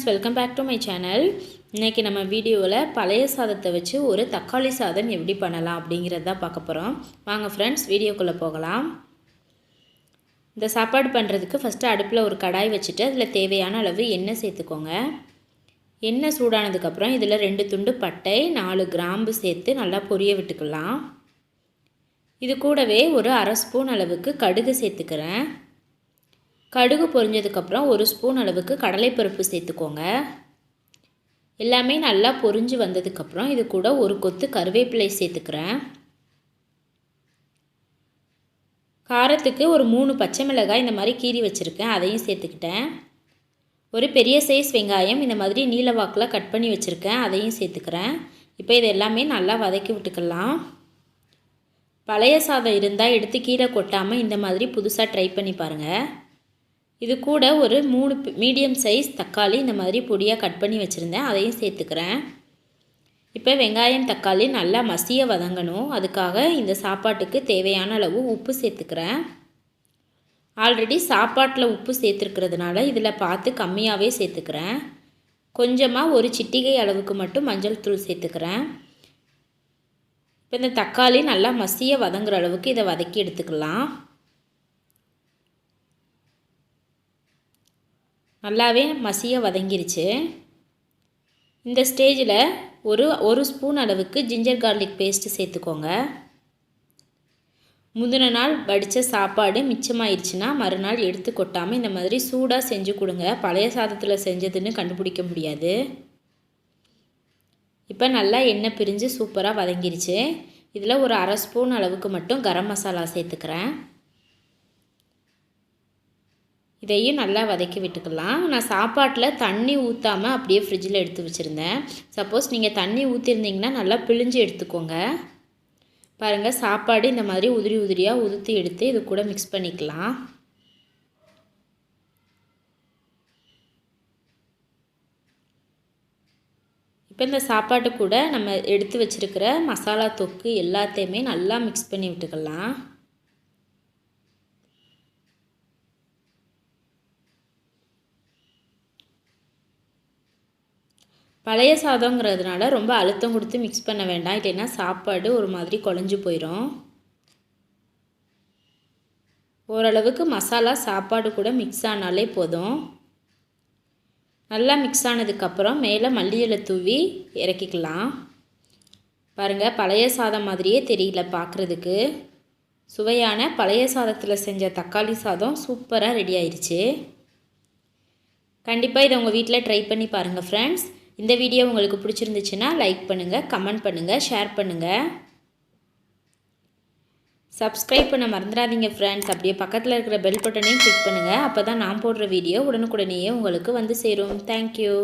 Welcome back to my channel. இன்றைக்கி நம்ம வீடியோவில் பழைய சாதத்தை வச்சு ஒரு தக்காளி சாதம் எப்படி பண்ணலாம் அப்படிங்கிறது தான் பார்க்க போகிறோம். வாங்க ஃப்ரெண்ட்ஸ், வீடியோக்குள்ளே போகலாம். இந்த சாப்பாடு பண்ணுறதுக்கு ஃபஸ்ட்டு அடுப்பில் ஒரு கடாய் வச்சுட்டு அதில் தேவையான அளவு எண்ணெய் சேர்த்துக்கோங்க. எண்ணெய் சூடானதுக்கப்புறம் இதில் 2 துண்டு பட்டை, 4 கிராம்பு சேர்த்து நல்லா பொரிய விட்டுக்கலாம். இது கூடவே ஒரு அரை ஸ்பூன் அளவுக்கு கடுகு சேர்த்துக்கிறேன். கடுகு பொரிஞ்சதுக்கப்புறம் 1 ஸ்பூன் அளவுக்கு கடலைப்பருப்பு சேர்த்துக்கோங்க. எல்லாமே நல்லா பொரிஞ்சு வந்ததுக்கப்புறம் இது கூட ஒரு கொத்து கருவேப்பிலை சேர்த்துக்கிறேன். காரத்துக்கு ஒரு 3 பச்சை மிளகாய் இந்த மாதிரி கீறி வச்சுருக்கேன், அதையும் சேர்த்துக்கிட்டேன். ஒரு பெரிய சைஸ் வெங்காயம் இந்த மாதிரி நீல வாக்கில் கட் பண்ணி வச்சுருக்கேன், அதையும் சேர்த்துக்கிறேன். இப்போ இது எல்லாமே நல்லா வதக்கி விட்டுக்கலாம். பழைய சாதம் இருந்தால் எடுத்து கீழே கொட்டாமல் இந்த மாதிரி புதுசாக ட்ரை பண்ணி பாருங்கள். இது கூட ஒரு 3 மீடியம் சைஸ் தக்காளி இந்த மாதிரி பொடியாக கட் பண்ணி வச்சுருந்தேன், அதையும் சேர்த்துக்கிறேன். இப்போ வெங்காயம் தக்காளி நல்லா மசிய வதங்கணும். அதுக்காக இந்த சாப்பாட்டுக்கு தேவையான அளவு உப்பு சேர்த்துக்கிறேன். ஆல்ரெடி சாப்பாட்டில் உப்பு சேர்த்துருக்கிறதுனால இதில் பார்த்து கம்மியாகவே சேர்த்துக்கிறேன். கொஞ்சமாக ஒரு சிட்டிகை அளவுக்கு மட்டும் மஞ்சள் தூள் சேர்த்துக்கிறேன். இப்போ இந்த தக்காளி நல்லா மசிய வதங்குற அளவுக்கு இதை வதக்கி எடுத்துக்கலாம். நல்லாவே மசிய வதங்கிருச்சு. இந்த ஸ்டேஜில் ஒரு ஸ்பூன் அளவுக்கு ஜிஞ்சர் கார்லிக் பேஸ்ட்டு சேர்த்துக்கோங்க. முந்தின நாள் வடித்த சாப்பாடு மிச்சமாயிருச்சுன்னா மறுநாள் எடுத்து கொட்டாமல் இந்த மாதிரி சூடாக செஞ்சு கொடுங்க. பழைய சாதத்தில் செஞ்சதுன்னு கண்டுபிடிக்க முடியாது. இப்போ நல்லா எண்ணெய் பிரிஞ்சு சூப்பராக வதங்கிருச்சு. இதில் ஒரு அரை ஸ்பூன் அளவுக்கு மட்டும் கரம் மசாலா சேர்த்துக்கிறேன். இதையும் நல்லா வதக்கி விட்டுக்கலாம். நான் சாப்பாட்டில் தண்ணி ஊற்றாமல் அப்படியே ஃப்ரிட்ஜில் எடுத்து வச்சுருந்தேன். சப்போஸ் நீங்கள் தண்ணி ஊற்றிருந்தீங்கன்னா நல்லா பிழிஞ்சு எடுத்துக்கோங்க. பாருங்கள், சாப்பாடு இந்த மாதிரி உதிரி உதிரியாக உதுத்தி எடுத்து இது கூட மிக்ஸ் பண்ணிக்கலாம். இப்போ இந்த சாப்பாட்டு கூட நம்ம எடுத்து வச்சுருக்கிற மசாலா தொக்கு எல்லாத்தையுமே நல்லா மிக்ஸ் பண்ணி விட்டுக்கலாம். பழைய சாதங்கிறதுனால ரொம்ப அழுத்தம் கொடுத்து மிக்ஸ் பண்ண வேண்டாம், இல்லைன்னா சாப்பாடு ஒரு மாதிரி குழஞ்சி போயிடும். ஓரளவுக்கு மசாலா சாப்பாடு கூட மிக்ஸ் ஆனாலே போதும். நல்லா மிக்ஸ் ஆனதுக்கப்புறம் மேலே மல்லி இலை தூவி இறக்கிக்கலாம். பாருங்கள், பழைய சாதம் மாதிரியே தெரியல பார்க்குறதுக்கு. சுவையான பழைய சாதத்தில் செஞ்ச தக்காளி சாதம் சூப்பராக ரெடி ஆயிடுச்சு. கண்டிப்பாக இதை உங்கள் வீட்டில் ட்ரை பண்ணி பாருங்கள் ஃப்ரெண்ட்ஸ். இந்த வீடியோ உங்களுக்கு பிடிச்சிருந்துச்சுன்னா லைக் பண்ணுங்கள், கமெண்ட் பண்ணுங்கள், ஷேர் பண்ணுங்கள். சப்ஸ்கிரைப் பண்ண மறந்துடாதீங்க ஃப்ரெண்ட்ஸ். அப்படியே பக்கத்தில் இருக்கிற பெல் பட்டனையும் கிளிக் பண்ணுங்கள். அப்போ தான் நான் போடுற வீடியோ உடனுக்குடனேயே உங்களுக்கு வந்து சேரும். தேங்க்யூ.